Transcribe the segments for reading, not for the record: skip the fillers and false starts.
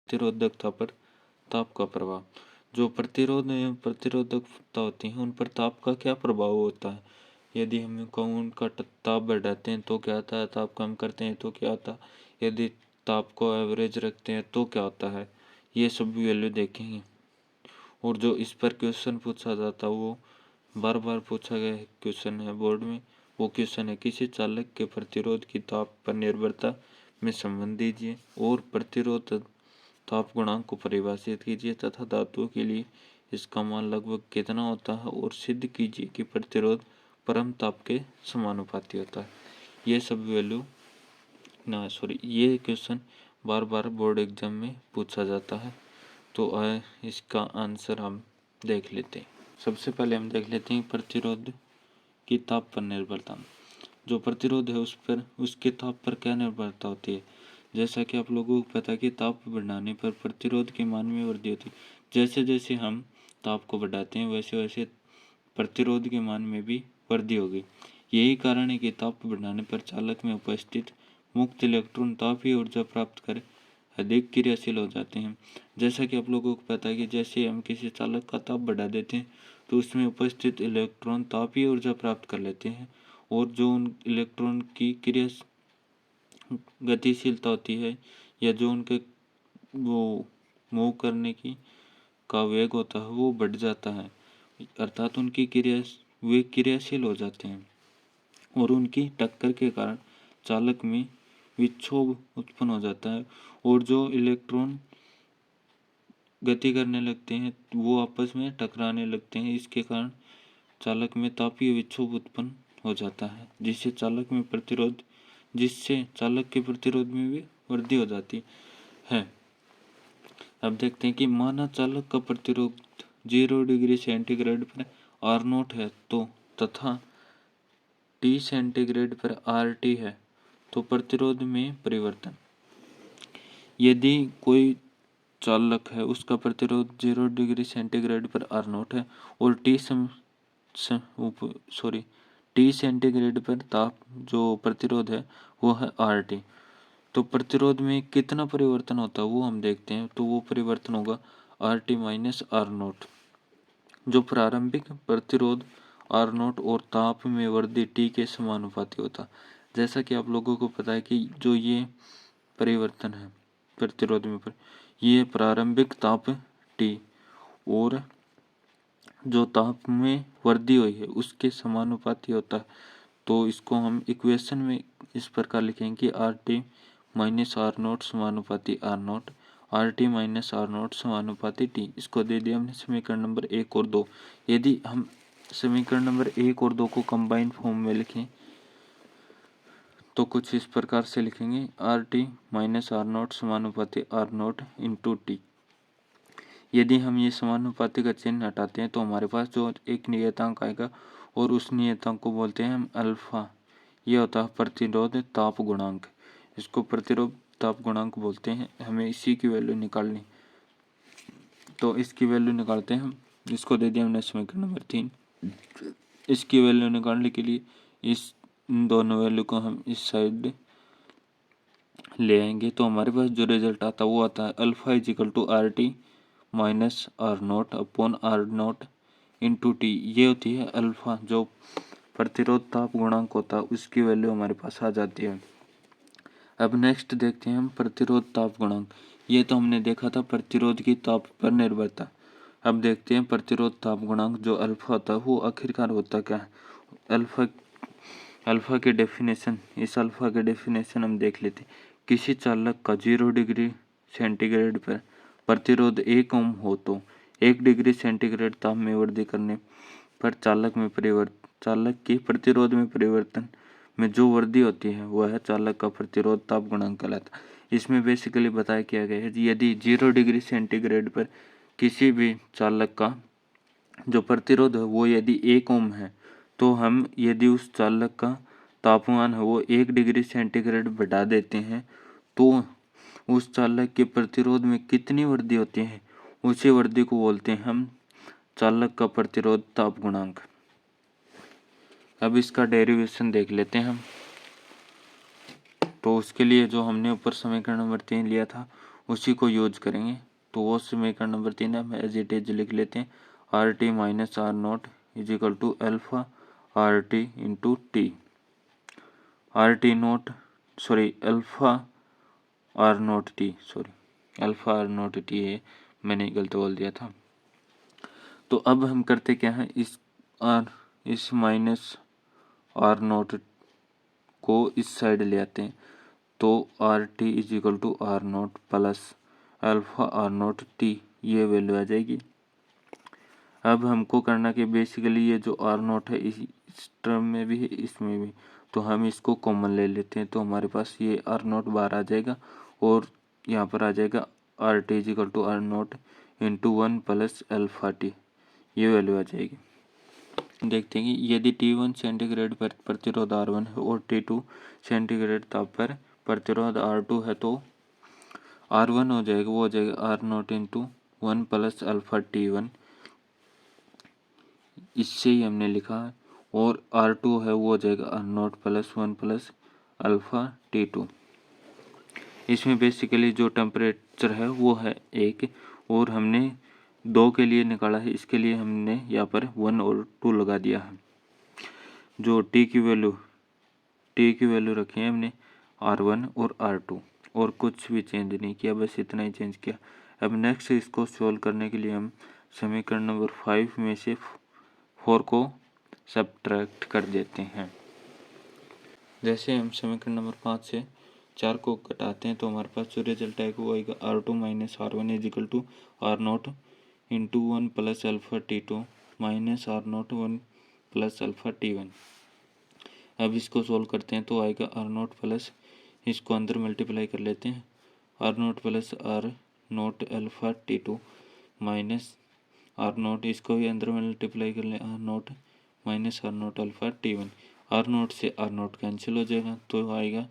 प्रतिरोधकता पर ताप का प्रभाव। जो प्रतिरोध एवं प्रतिरोधकता होती है उन पर ताप का क्या प्रभाव होता है। यदि हम उनका ताप बढ़ाते हैं तो क्या होता है, ताप कम करते हैं तो क्या होता है, यदि ताप को एवरेज रखते हैं तो क्या होता है, ये सब वैल्यू देखेंगे। और जो इस पर क्वेश्चन पूछा जाता है वो बार बार पूछा गया क्वेश्चन है बोर्ड में। वो क्वेश्चन है, किसी चालक के प्रतिरोध की ताप पर निर्भरता में संबंध दीजिए और प्रतिरोध ताप गुणांक को परिभाषित कीजिए तथा धातुओं के लिए इसका मान लगभग कितना होता है और सिद्ध कीजिए कि प्रतिरोध परम ताप के समानुपाती होता है। ये सब वैल्यू ये क्वेश्चन बार बार बोर्ड एग्जाम में पूछा जाता है। तो आए इसका आंसर हम देख लेते हैं। सबसे पहले हम देख लेते हैं प्रतिरोध की ताप पर निर्भरता। जो प्रतिरोध है उस पर उसके ताप पर क्या निर्भरता होती है। जैसा कि आप लोगों को पता है कि ताप बढ़ाने पर प्रतिरोध के मान में वृद्धि होती है। जैसे जैसे हम ताप को बढ़ाते हैं वैसे वैसे प्रतिरोध के मान में भी वृद्धि होगी। यही कारण है कि ताप बढ़ाने पर चालक में उपस्थित मुक्त इलेक्ट्रॉन तापीय ऊर्जा प्राप्त कर अधिक क्रियाशील हो जाते हैं। जैसा कि आप लोगों को पता है कि जैसे हम किसी चालक का ताप बढ़ा देते हैं तो उसमें उपस्थित इलेक्ट्रॉन तापीय ऊर्जा प्राप्त कर लेते हैं और जो उन इलेक्ट्रॉन की क्रिया गतिशीलता होती है या जो उनके वो मूव करने की का वेग होता है वो बढ़ जाता है, अर्थात वे क्रियाशील हो जाते हैं और उनकी टक्कर के कारण चालक में विक्षोभ उत्पन्न हो जाता है और जो इलेक्ट्रॉन गति करने लगते हैं वो आपस में टकराने लगते हैं। इसके कारण चालक में तापीय विक्षोभ उत्पन्न हो जाता है जिससे चालक के प्रतिरोध में भी वृद्धि हो जाती है। अब देखते हैं कि माना चालक का प्रतिरोध 0 डिग्री सेंटीग्रेड पर R0 है तो तथा T सेंटीग्रेड पर RT है तो प्रतिरोध में परिवर्तन। यदि कोई चालक है उसका प्रतिरोध 0 डिग्री सेंटीग्रेड पर R0 है और T सेंटीग्रेड पर ताप जो प्रतिरोध है वो है RT, तो प्रतिरोध में कितना परिवर्तन होता है वो हम देखते हैं। तो वो परिवर्तन होगा RT माइनस R0। जो प्रारंभिक प्रतिरोध R0 और ताप में वृद्धि T के समानुपाती होता। जैसा कि आप लोगों को पता है कि जो ये परिवर्तन है प्रतिरोध में ये प्रारंभिक ताप T और जो ताप में वृद्धि हुई है उसके समानुपाती होता है। तो इसको हम इक्वेशन में इस प्रकार लिखेंगे कि RT माइनस R0 समानुपाती R0, RT माइनस R0 समानुपाती T। इसको दे दिया हमने समीकरण नंबर 1 और 2। यदि हम समीकरण नंबर 1 और 2 को कंबाइन फॉर्म में लिखें तो कुछ इस प्रकार से लिखेंगे RT माइनस R0 समानुपाती R0 इंटू T। यदि हम ये समानुपाती का चिन्ह हटाते हैं तो हमारे पास जो एक नियतांक आएगा और उस नियतांक को बोलते हैं हम अल्फा। ये होता है प्रतिरोध ताप गुणांक। इसको प्रतिरोध ताप गुणांक बोलते हैं। हमें इसी की वैल्यू निकालनी, तो इसकी वैल्यू निकालते हैं हम। इसको दे दिया हमने समीकरण नंबर 3। इसकी वैल्यू निकालने के लिए इस दोनों वैल्यू को हम इस साइड ले आएंगे तो हमारे पास जो रिजल्ट आता है वो आता है alpha is equal to RT minus R0 upon R0 into T। ये होती है अल्फा जो प्रतिरोध ताप गुणांक होता है उसकी वैल्यू हमारे पास आ जाती है। अब नेक्स्ट देखते हैं हम प्रतिरोध ताप गुणांक। ये तो हमने देखा था प्रतिरोध की ताप पर निर्भरता। अब देखते हैं प्रतिरोध ताप गुणांक जो अल्फा होता है वो आखिरकार होता क्या है। अल्फा की डेफिनेशन, इस अल्फा की डेफिनेशन हम देख लेते हैं। किसी चालक का 0 डिग्री सेंटीग्रेड पर प्रतिरोध 1 ओम हो तो 1 डिग्री सेंटीग्रेड ताप में वृद्धि करने पर चालक के प्रतिरोध में परिवर्तन में जो वृद्धि होती है वह है चालक का प्रतिरोध ताप गुणांक कहलाता है। इसमें बेसिकली बताया किया गया है यदि 0 डिग्री सेंटीग्रेड पर किसी भी चालक का जो प्रतिरोध है वो यदि 1 ओम है तो हम यदि उस चालक का तापमान है वो 1 डिग्री सेंटीग्रेड बढ़ा देते हैं तो उस चालक के प्रतिरोध में कितनी वृद्धि होती है उसी वृद्धि को बोलते हैं हम चालक का प्रतिरोध ताप गुणांक। अब इसका डेरिवेशन देख लेते हैं हम। तो उसके लिए जो हमने ऊपर समीकरण नंबर 3 लिया था उसी को यूज करेंगे। तो वो समीकरण नंबर 3 हम एज इट इज लिख लेते हैं, R T minus R naught is equal to alpha R T into T. R T naught sorry alpha R naught T, sorry alpha R naught T है, मैंने गलत बोल दिया था। तो अब हम करते क्या है, इस माइनस आर नोट को इस साइड ले आते हैं। तो R T is equal to R naught plus alpha R naught T, ये वैल्यू आ जाएगी। अब हमको करना कि बेसिकली ये जो आर नोट है इस टर्म में भी है, इसमें भी, तो हम इसको कॉमन ले लेते हैं। तो हमारे पास ये आर नोट बाहर आ जाएगा और यहाँ पर आ जाएगा R T is equal to R naught into 1 plus alpha T, ये वैल्यू आ जाएगी। देखते हैं कि यदि T1 सेंटीग्रेड पर प्रतिरोध R1 है और T2 सेंटीग्रेड ताप पर प्रतिरोध R2 है, तो R1 हो जाएगा, वो हो जाएगा R note into 1 plus alpha T1, इससे ही हमने लिखा है। और R2 है वो हो जाएगा R note plus 1 plus alpha T2। इसमें बेसिकली जो टेम्परेचर है वो है 1 और हमने 2 के लिए निकाला है, इसके लिए हमने यहाँ पर 1 और 2 लगा दिया है। जो टी की वैल्यू रखी है हमने R1 और R2 और कुछ भी चेंज नहीं किया, बस इतना ही चेंज किया। अब नेक्स्ट इसको सॉल्व करने के लिए हम समीकरण नंबर 5 में से 4 को सब्ट्रैक्ट कर देते हैं। जैसे हम समीकरण नंबर 5 से 4 को घटाते हैं तो हमारे पास जो रिजल्ट आएगा वो आएगा R2 minus R1 is equal to R naught into 1 plus alpha T2 minus R naught 1 plus alpha T1। अब इसको सोल्व करते हैं तो आएगा आर नोट प्लस, इसको अंदर मल्टीप्लाई कर लेते हैं, R naught plus R naught alpha T2 minus R naught, इसको भी अंदर मल्टीप्लाई कर लें, R naught minus R naught alpha T1। R naught से आर नोट कैंसिल हो जाएगा तो आएगा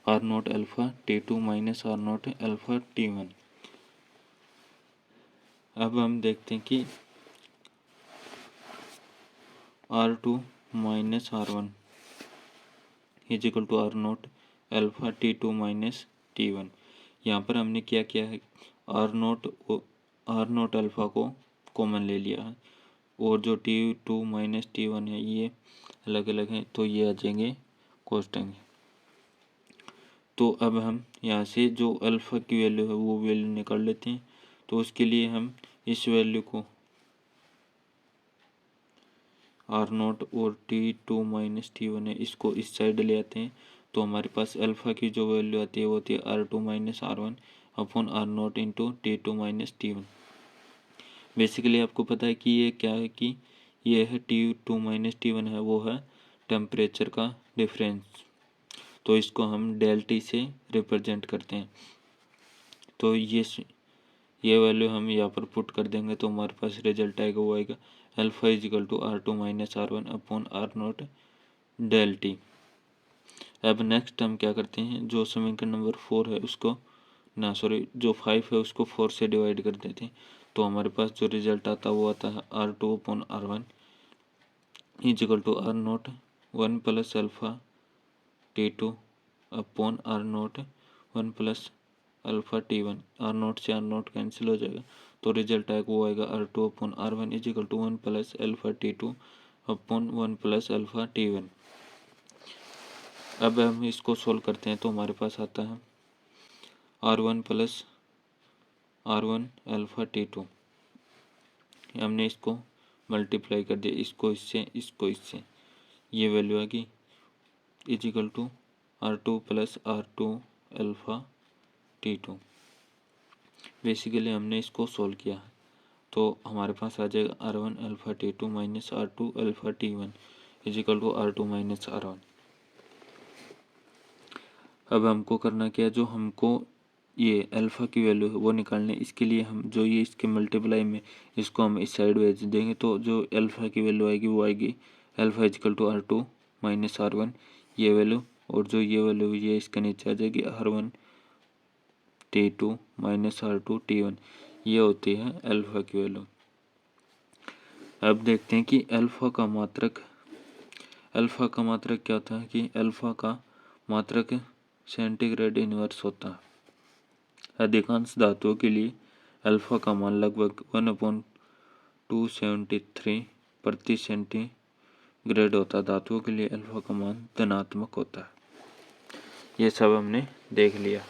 R naught alpha T2 minus R naught alpha T1। अब हम देखते हैं कि R2 minus R1 is equal to R naught alpha T2 minus T1। यहाँ पर हमने क्या किया है, आर नोट अल्फा को कॉमन ले लिया है और जो T2 माइनस T1 है ये अलग अलग हैं, तो ये आ जाएंगे कॉन्स्टेंट। तो अब हम यहाँ से जो अल्फ़ा की वैल्यू है वो वैल्यू निकाल लेते हैं। तो उसके लिए हम इस वैल्यू को आर नोट और T2 माइनस T1 है, इसको इस साइड ले आते हैं। तो हमारे पास अल्फ़ा की जो वैल्यू आती है वो होती है R2 minus R1 upon R naught into T2 minus T1। Basically आपको पता है कि ये क्या है, कि ये है T2 माइनस T1 है, वो है टेम्परेचर का डिफरेंस। तो इसको हम डेल टी से रिप्रेजेंट करते हैं। तो ये वैल्यू हम यहाँ पर पुट कर देंगे तो हमारे पास रिजल्ट आएगा, वो आएगा alpha is equal to R2 minus R1 upon R naught del T. अब नेक्स्ट हम क्या करते हैं, जो समीकरण नंबर 4 है उसको जो 5 है उसको 4 से डिवाइड कर देते हैं। तो हमारे पास जो रिजल्ट आता है वो आता है R2 upon R1 is equal to R naught 1 plus alpha T2 upon R naught 1 plus alpha T1। R naught से आर नोट कैंसिल हो जाएगा तो रिजल्ट आएगा, वो आएगा R2 upon R1 is equal to 1 plus alpha T2 upon 1 plus alpha T1। अब हम इसको सोल्व करते हैं तो हमारे पास आता है R1 plus R1 alpha T2। हमने इसको मल्टीप्लाई कर दिया, इसको इससे, ये वैल्यू आ गई is equal to R2 plus R2 alpha T2। Basically हमने इसको सोल्व किया है तो हमारे पास आ जाएगा R1 alpha T2 minus R2 alpha T1 is equal to R2 minus R1। अब हमको करना क्या है, जो हमको ये अल्फ़ा की वैल्यू है वो निकालने, इसके लिए हम जो ये इसके मल्टीप्लाई में इसको हम इस साइड भेज देंगे। तो जो अल्फ़ा की वैल्यू आएगी वो आएगी alpha is equal to R2 minus R1 ये वैल्यू, और जो ये वैल्यू ये इसके नीचे आ जाएगी R1 T2 minus R2 T1, ये होती है अल्फ़ा की वैल्यू। अब देखते हैं कि अल्फ़ा का मात्रक क्या होता है, कि अल्फ़ा का मात्रक सेंटीग्रेड इनवर्स होता है। अधिकांश धातुओं के लिए अल्फा का मान लगभग 1/273 प्रति सेंटीग्रेड होता है। धातुओं के लिए अल्फा का मान धनात्मक होता है। ये सब हमने देख लिया।